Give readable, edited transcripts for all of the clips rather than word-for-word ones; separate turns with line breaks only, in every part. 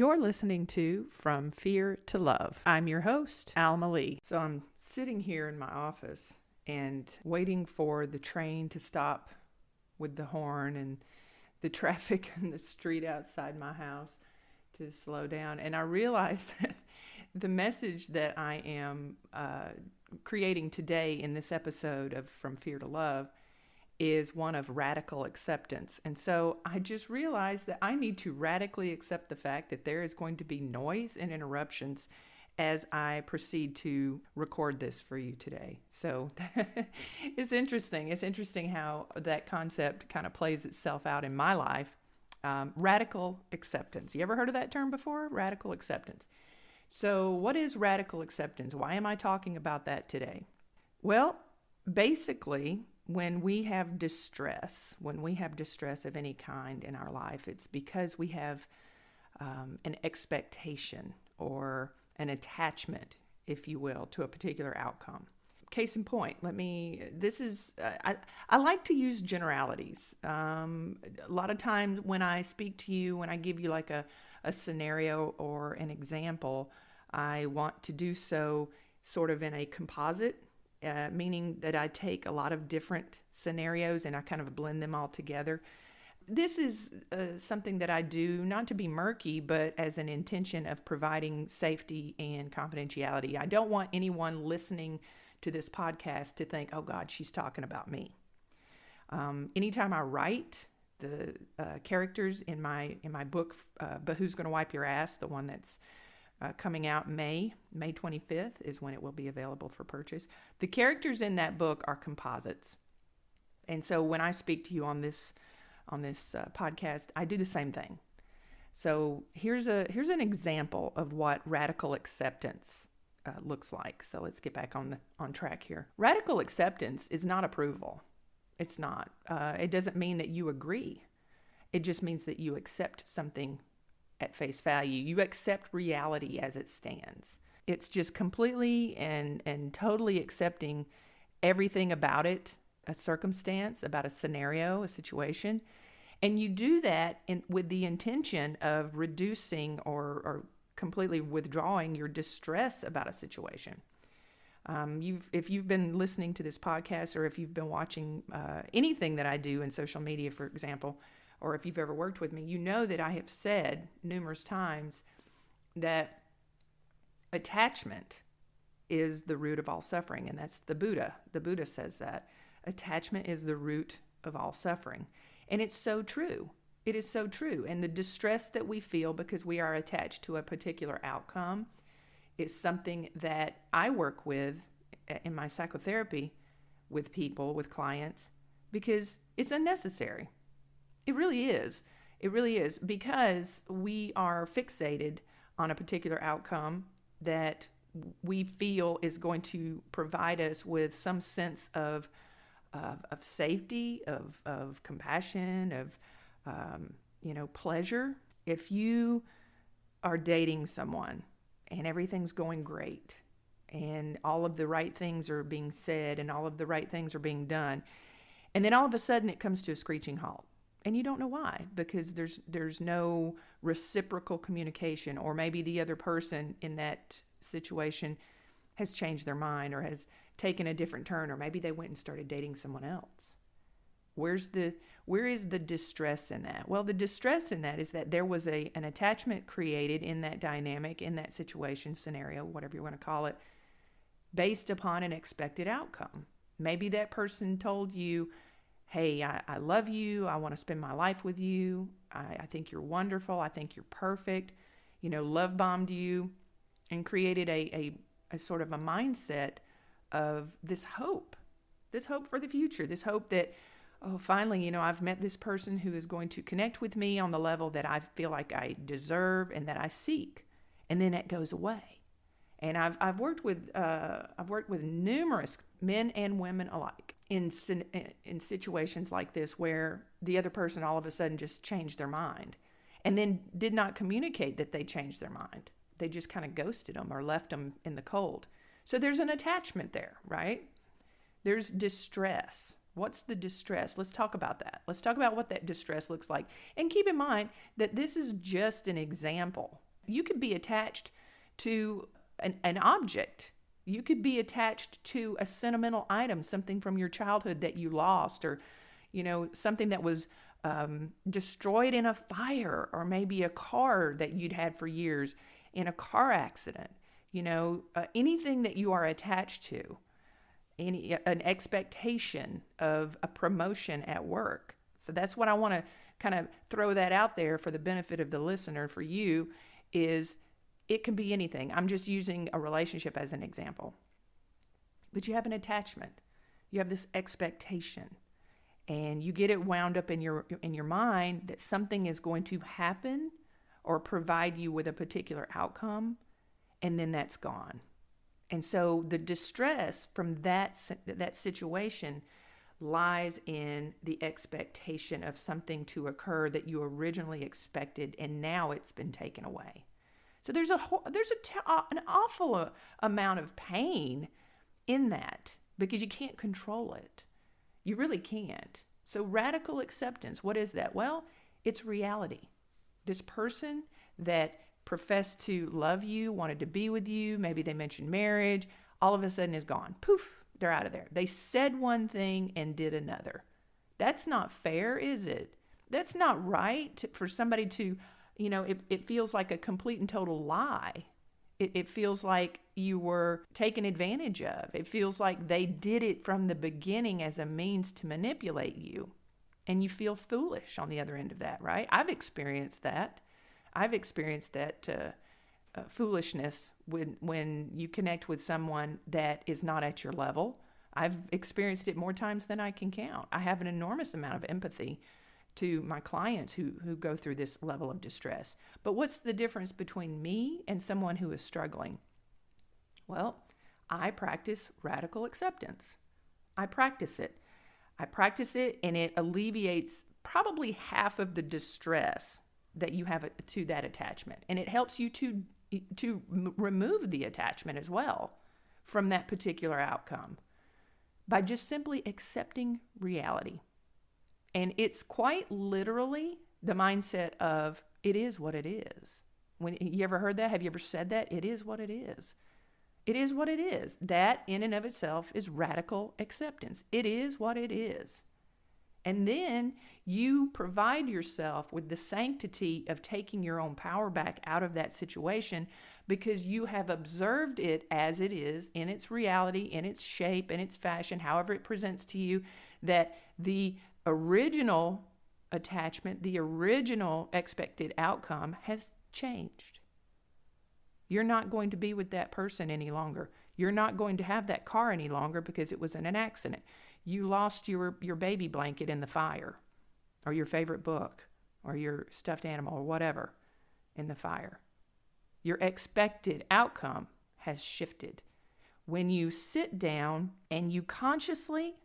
You're listening to From Fear to Love. I'm your host, Alma Lee. So I'm sitting here in my office and waiting for the train to stop with the horn and the traffic in the street outside my house to slow down. And I realized that the message that I am creating today in this episode of From Fear to Love is one of radical acceptance. And so I just realized that I need to radically accept the fact that there is going to be noise and interruptions as I proceed to record this for you today. So it's interesting. It's interesting how that concept kind of plays itself out in my life. Radical acceptance. You ever heard of that term before? Radical acceptance. So what is radical acceptance? Why am I talking about that today? Well, basically, when we have distress of any kind in our life, it's because we have an expectation or an attachment, if you will, to a particular outcome. Case in point, I like to use generalities. A lot of times when I speak to you, when I give you like a scenario or an example, I want to do so sort of in a composite, meaning that I take a lot of different scenarios and I kind of blend them all together. This is something that I do not to be murky, but as an intention of providing safety and confidentiality. I don't want anyone listening to this podcast to think, oh God, she's talking about me. Anytime I write the characters in my book, But Who's Gonna Wipe Your Ass, the one that's coming out May 25th is when it will be available for purchase. The characters in that book are composites. And so when I speak to you on this podcast, I do the same thing. So here's an example of what radical acceptance looks like. So let's get back on track here. Radical acceptance is not approval. It's not. It doesn't mean that you agree. It just means that you accept something at face value. You accept reality as it stands. It's just completely and totally accepting everything about it, a circumstance, about a scenario, a situation. And you do that with the intention of reducing or completely withdrawing your distress about a situation. If you've been listening to this podcast, or if you've been watching anything that I do in social media, for example, or if you've ever worked with me, you know that I have said numerous times that attachment is the root of all suffering, and that's the Buddha. The Buddha says that. Attachment is the root of all suffering. And it's so true. It is so true. And the distress that we feel because we are attached to a particular outcome is something that I work with in my psychotherapy with people, with clients, because it's unnecessary. It really is. It really is, because we are fixated on a particular outcome that we feel is going to provide us with some sense of safety, of compassion, of pleasure. If you are dating someone and everything's going great and all of the right things are being said and all of the right things are being done, and then all of a sudden it comes to a screeching halt. And you don't know why, because there's no reciprocal communication, or maybe the other person in that situation has changed their mind or has taken a different turn, or maybe they went and started dating someone else. Where is the distress in that? Well, the distress in that is that there was an attachment created in that dynamic, in that situation, scenario, whatever you want to call it, based upon an expected outcome. Maybe that person told you, hey, I love you. I want to spend my life with you. I think you're wonderful. I think you're perfect. Love bombed you and created a sort of a mindset of this hope for the future, this hope that, oh, finally, I've met this person who is going to connect with me on the level that I feel like I deserve and that I seek. And then it goes away. And I've worked with numerous men and women alike in situations like this, where the other person all of a sudden just changed their mind and then did not communicate that they changed their mind. They just kind of ghosted them or left them in the cold. So there's an attachment there, right? There's distress. What's the distress? Let's talk about that. Let's talk about what that distress looks like. And keep in mind that this is just an example. You could be attached to an object. You could be attached to a sentimental item, something from your childhood that you lost, or, something that was destroyed in a fire, or maybe a car that you'd had for years in a car accident. Anything that you are attached to, an expectation of a promotion at work. So that's what I want to kind of throw that out there for the benefit of the listener. For you, is it can be anything. I'm just using a relationship as an example. But you have an attachment. You have this expectation. And you get it wound up in your mind that something is going to happen or provide you with a particular outcome, and then that's gone. And so the distress from that situation lies in the expectation of something to occur that you originally expected, and now it's been taken away. So there's an awful amount of pain in that, because you can't control it. You really can't. So radical acceptance, what is that? Well, it's reality. This person that professed to love you, wanted to be with you, maybe they mentioned marriage, all of a sudden is gone. Poof, they're out of there. They said one thing and did another. That's not fair, is it? That's not right for somebody to, it feels like a complete and total lie. It feels like you were taken advantage of. It feels like they did it from the beginning as a means to manipulate you. And you feel foolish on the other end of that, right? I've experienced that. Foolishness when you connect with someone that is not at your level. I've experienced it more times than I can count. I have an enormous amount of empathy to my clients who go through this level of distress. But what's the difference between me and someone who is struggling? Well, I practice radical acceptance. I practice it, and it alleviates probably half of the distress that you have to that attachment. And it helps you to remove the attachment as well from that particular outcome by just simply accepting reality. And it's quite literally the mindset of, it is what it is. When you ever heard that? Have you ever said that? It is what it is. It is what it is. That in and of itself is radical acceptance. It is what it is. And then you provide yourself with the sanctity of taking your own power back out of that situation, because you have observed it as it is, in its reality, in its shape, in its fashion, however it presents to you, that the original attachment, the original expected outcome has changed. You're not going to be with that person any longer. You're not going to have that car any longer because it was in an accident. You lost your baby blanket in the fire, or your favorite book, or your stuffed animal, or whatever in the fire. Your expected outcome has shifted. When you sit down and you consciously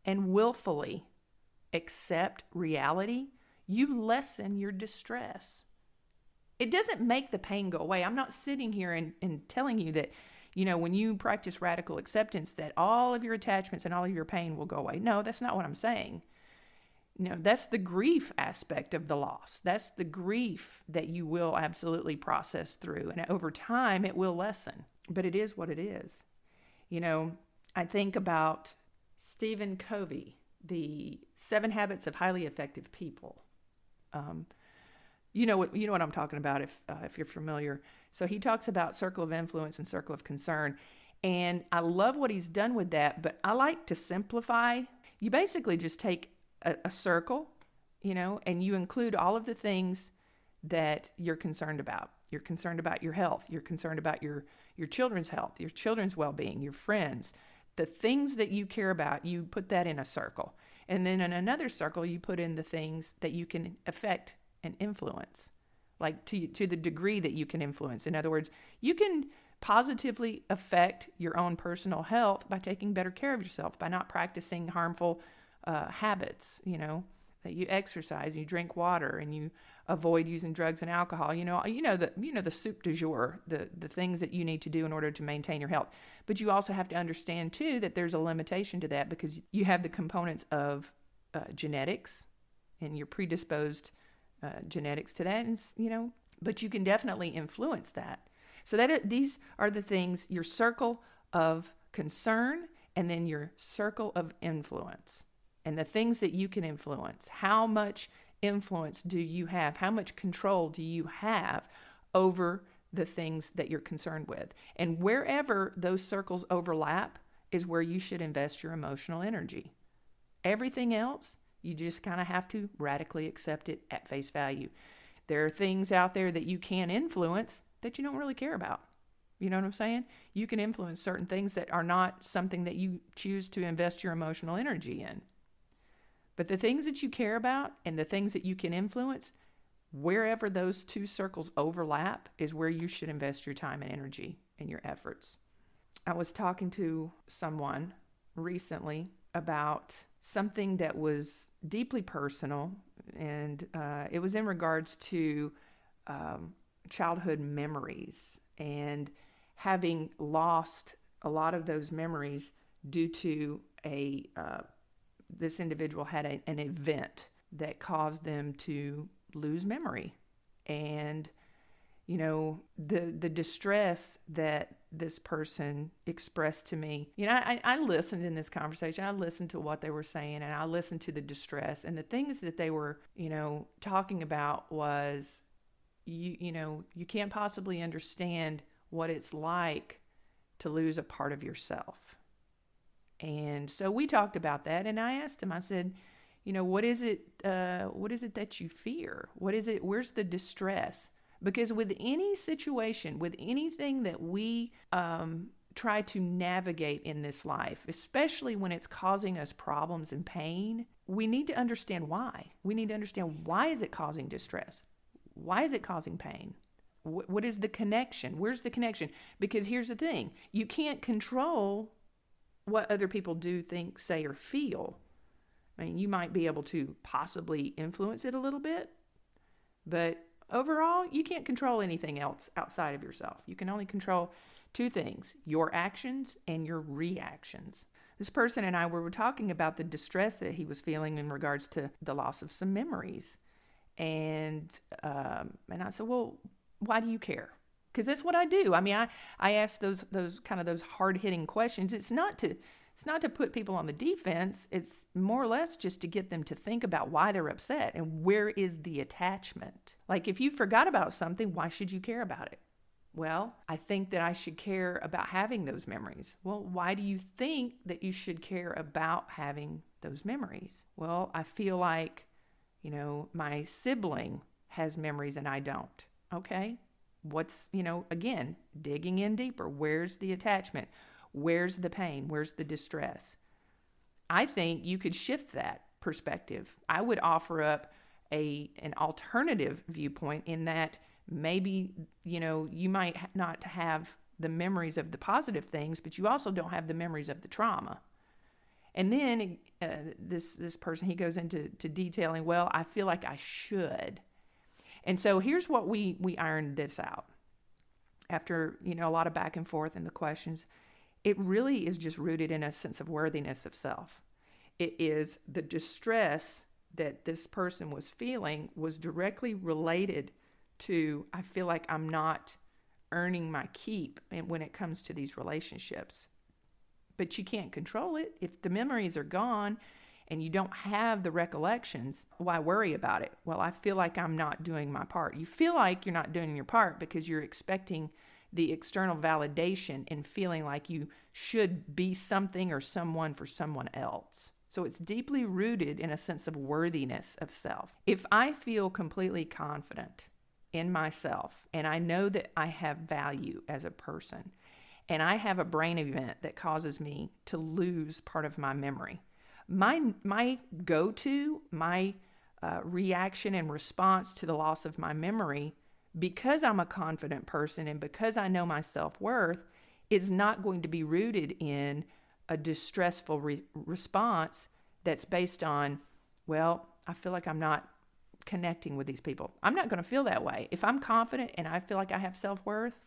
and willfully accept reality, you lessen your distress. It doesn't make the pain go away. I'm not sitting here and telling you that, when you practice radical acceptance, that all of your attachments and all of your pain will go away. No, that's not what I'm saying. That's the grief aspect of the loss. That's the grief that you will absolutely process through. And over time, it will lessen. But it is what it is. I think about Stephen Covey, the 7 Habits of Highly Effective People. You know what I'm talking about if you're familiar. So he talks about circle of influence and circle of concern. And I love what he's done with that, but I like to simplify. You basically just take a circle, and you include all of the things that you're concerned about. You're concerned about your health. You're concerned about your children's health, your children's well-being, your friends. The things that you care about, you put that in a circle. And then in another circle, you put in the things that you can affect and influence, like to the degree that you can influence. In other words, you can positively affect your own personal health by taking better care of yourself, by not practicing harmful habits, that you exercise, you drink water, and you avoid using drugs and alcohol. The soup du jour, the things that you need to do in order to maintain your health. But you also have to understand too that there's a limitation to that, because you have the components of genetics, and you're predisposed genetics to that, and but you can definitely influence that. So that these are the things, your circle of concern and then your circle of influence. And the things that you can influence. How much influence do you have? How much control do you have over the things that you're concerned with? And wherever those circles overlap is where you should invest your emotional energy. Everything else, you just kind of have to radically accept it at face value. There are things out there that you can influence that you don't really care about. You know what I'm saying? You can influence certain things that are not something that you choose to invest your emotional energy in. But the things that you care about and the things that you can influence, wherever those two circles overlap is where you should invest your time and energy and your efforts. I was talking to someone recently about something that was deeply personal, and it was in regards to childhood memories and having lost a lot of those memories due to this individual had an event that caused them to lose memory. And the distress that this person expressed to me, I listened in this conversation. I listened to what they were saying, and I listened to the distress, and the things that they were, talking about was, you can't possibly understand what it's like to lose a part of yourself. And so we talked about that, and I asked him, I said, what is it that you fear? What is it? Where's the distress? Because with any situation, with anything that we try to navigate in this life, especially when it's causing us problems and pain, we need to understand why. We need to understand, why is it causing distress? Why is it causing pain? What is the connection? Where's the connection? Because here's the thing. You can't control what other people do, think, say, or feel. I mean, you might be able to possibly influence it a little bit, but overall, you can't control anything else outside of yourself. You can only control two things: your actions and your reactions. This person and I were talking about the distress that he was feeling in regards to the loss of some memories. And I said, well, why do you care? Because that's what I do. I mean, I ask those kind of those hard-hitting questions. It's not to put people on the defense. It's more or less just to get them to think about why they're upset and where is the attachment. Like, if you forgot about something, why should you care about it? Well, I think that I should care about having those memories. Well, why do you think that you should care about having those memories? Well, I feel like, my sibling has memories and I don't. Okay. What's, again, digging in deeper. Where's the attachment? Where's the pain? Where's the distress? I think you could shift that perspective. I would offer up an alternative viewpoint in that maybe, you might not have the memories of the positive things, but you also don't have the memories of the trauma. And then this person, he goes into detailing, well, I feel like I should. And so here's what we ironed this out. After, a lot of back and forth in the questions, it really is just rooted in a sense of worthiness of self. It is the distress that this person was feeling was directly related to, I feel like I'm not earning my keep when it comes to these relationships. But you can't control it. If the memories are gone and you don't have the recollections, why worry about it? Well, I feel like I'm not doing my part. You feel like you're not doing your part because you're expecting the external validation and feeling like you should be something or someone for someone else. So it's deeply rooted in a sense of worthiness of self. If I feel completely confident in myself and I know that I have value as a person, and I have a brain event that causes me to lose part of my memory, my go-to, my reaction and response to the loss of my memory, because I'm a confident person and because I know my self-worth, is not going to be rooted in a distressful response that's based on, well, I feel like I'm not connecting with these people. I'm not going to feel that way. If I'm confident and I feel like I have self-worth,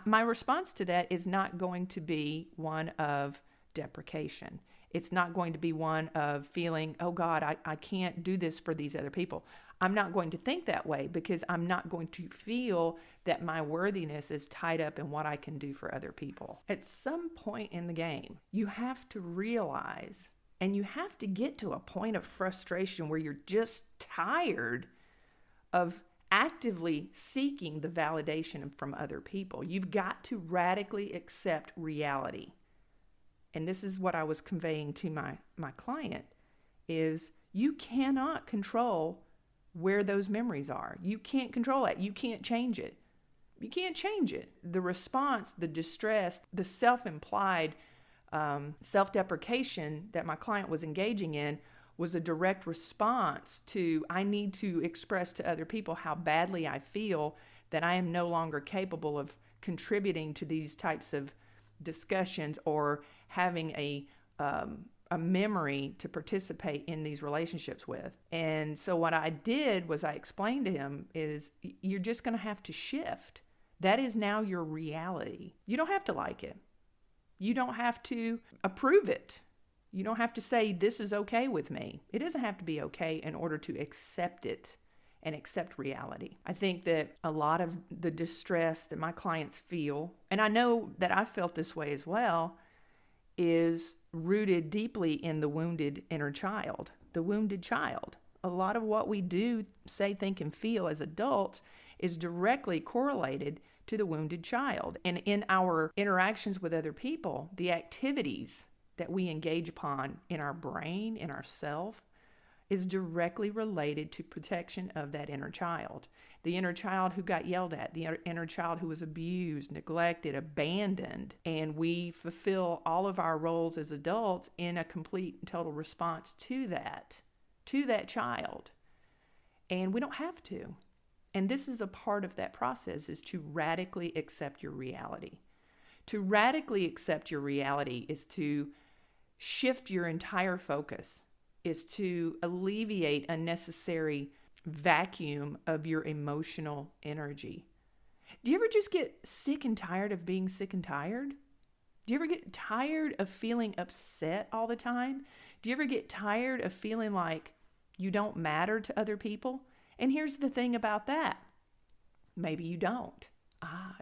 my response to that is not going to be one of deprecation. It's not going to be one of feeling, oh God, I can't do this for these other people. I'm not going to think that way because I'm not going to feel that my worthiness is tied up in what I can do for other people. At some point in the game, you have to realize and you have to get to a point of frustration where you're just tired of actively seeking the validation from other people. You've got to radically accept reality. And this is what I was conveying to my client is you cannot control where those memories are. You can't control it. You can't change it. You can't change it. The response, the distress, the self-implied self-deprecation that my client was engaging in was a direct response to, I need to express to other people how badly I feel that I am no longer capable of contributing to these types of discussions or having a memory to participate in these relationships with. And so what I did was I explained to him is you're just going to have to shift. That is now your reality. You don't have to like it. You don't have to approve it. You don't have to say, this is okay with me. It doesn't have to be okay in order to accept it and accept reality. I think that a lot of the distress that my clients feel, and I know that I felt this way as well, is rooted deeply in the wounded inner child, the wounded child. A lot of what we do, say, think, and feel as adults is directly correlated to the wounded child. And in our interactions with other people, the activities that we engage upon in our brain, in our self, is directly related to protection of that inner child. The inner child who got yelled at, the inner child who was abused, neglected, abandoned, and we fulfill all of our roles as adults in a complete and total response to that child. And we don't have to. And this is a part of that process, is to radically accept your reality. To radically accept your reality is to shift your entire focus, is to alleviate unnecessary vacuum of your emotional energy. Do you ever just get sick and tired of being sick and tired? Do you ever get tired of feeling upset all the time? Do you ever get tired of feeling like you don't matter to other people? And here's the thing about that. Maybe you don't.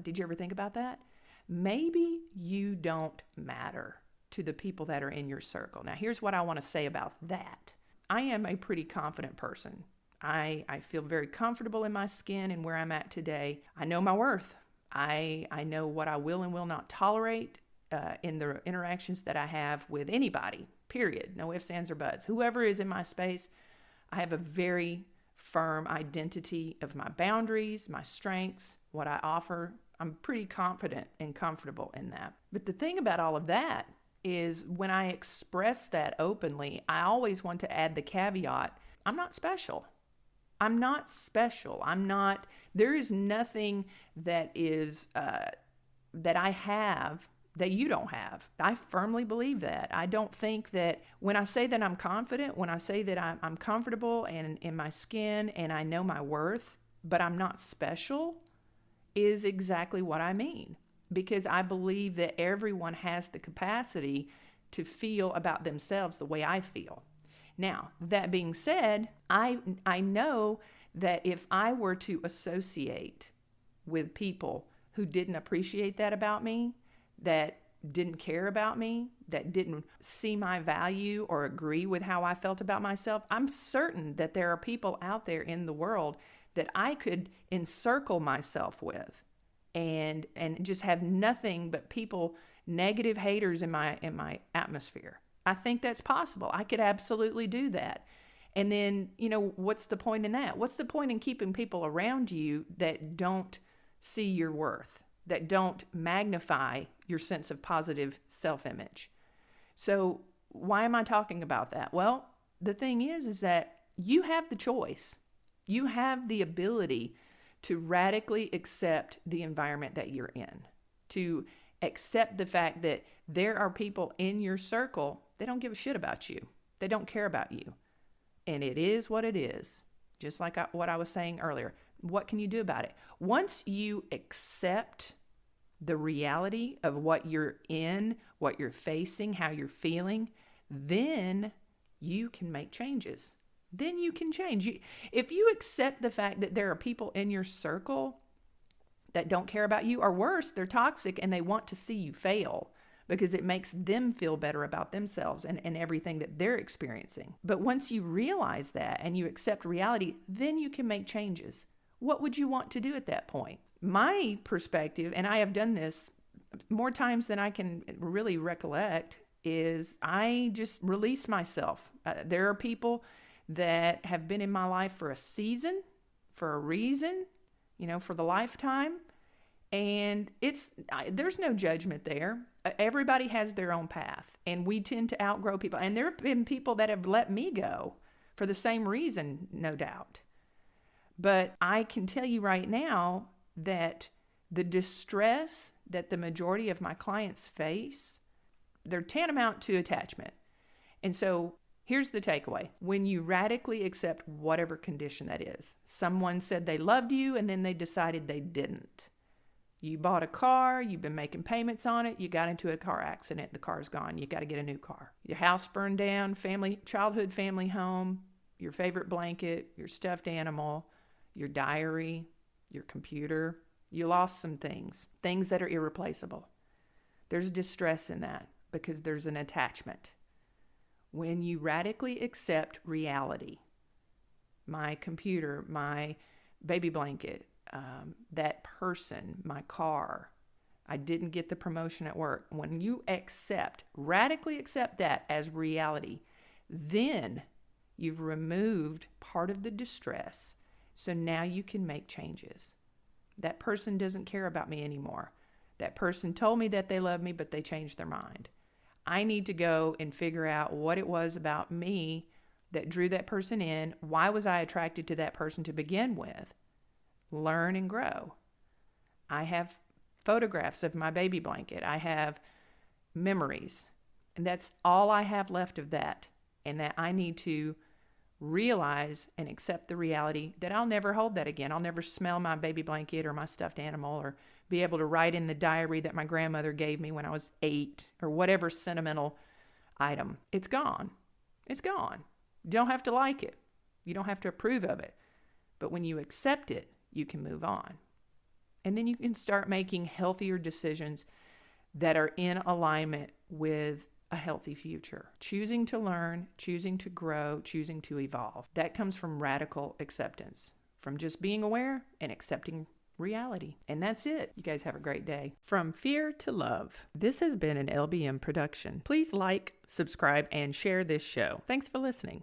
Did you ever think about that? Maybe you don't matter to the people that are in your circle. Now, here's what I want to say about that. I am a pretty confident person. I feel very comfortable in my skin and where I'm at today. I know my worth. I know what I will and will not tolerate in the interactions that I have with anybody, period. No ifs, ands, or buts. Whoever is in my space, I have a very firm identity of my boundaries, my strengths, what I offer. I'm pretty confident and comfortable in that. But the thing about all of that is when I express that openly, I always want to add the caveat, I'm not special. I'm not special. There is nothing that is, that I have that you don't have. I firmly believe that. I don't think that when I say that I'm confident, when I say that I'm comfortable and in my skin and I know my worth, but I'm not special, is exactly what I mean. Because I believe that everyone has the capacity to feel about themselves the way I feel. Now, that being said, I know that if I were to associate with people who didn't appreciate that about me, that didn't care about me, that didn't see my value or agree with how I felt about myself, I'm certain that there are people out there in the world that I could encircle myself with and just have nothing but people, negative haters in my atmosphere. I think that's possible. I could absolutely do that. And then, what's the point in that? What's the point in keeping people around you that don't see your worth, that don't magnify your sense of positive self-image? So why am I talking about that? Well, the thing is that you have the choice. You have the ability to radically accept the environment that you're in, to accept the fact that there are people in your circle that don't give a shit about you. They don't care about you. And it is what it is. Just like what I was saying earlier. What can you do about it? Once you accept the reality of what you're in, what you're facing, how you're feeling, then you can make changes. then you can change. If you accept the fact that there are people in your circle that don't care about you, or worse, they're toxic and they want to see you fail because it makes them feel better about themselves and everything that they're experiencing. But once you realize that and you accept reality, then you can make changes. What would you want to do at that point? My perspective, and I have done this more times than I can really recollect, is I just release myself. There are people that have been in my life for a season, for a reason, for the lifetime. And there's no judgment there. Everybody has their own path, and we tend to outgrow people. And there have been people that have let me go for the same reason, no doubt. But I can tell you right now that the distress that the majority of my clients face, they're tantamount to attachment. And so here's the takeaway. When you radically accept whatever condition that is, someone said they loved you and then they decided they didn't. You bought a car, you've been making payments on it, you got into a car accident, the car's gone, you got to get a new car. Your house burned down, childhood family home, your favorite blanket, your stuffed animal, your diary, your computer. You lost some things that are irreplaceable. There's distress in that because there's an attachment. When you radically accept reality, my computer, my baby blanket, that person, my car, I didn't get the promotion at work. When you radically accept that as reality, then you've removed part of the distress. So now you can make changes. That person doesn't care about me anymore. That person told me that they love me, but they changed their mind. I need to go and figure out what it was about me that drew that person in. Why was I attracted to that person to begin with? Learn and grow. I have photographs of my baby blanket. I have memories. And that's all I have left of that. And that I need to realize and accept the reality that I'll never hold that again. I'll never smell my baby blanket or my stuffed animal or be able to write in the diary that my grandmother gave me when I was 8 or whatever sentimental item. It's gone. It's gone. You don't have to like it. You don't have to approve of it. But when you accept it, you can move on. And then you can start making healthier decisions that are in alignment with a healthy future. Choosing to learn, choosing to grow, choosing to evolve. That comes from radical acceptance, from just being aware and accepting reality. And that's it. You guys have a great day. From fear to love. This has been an LBM production. Please like, subscribe, and share this show. Thanks for listening.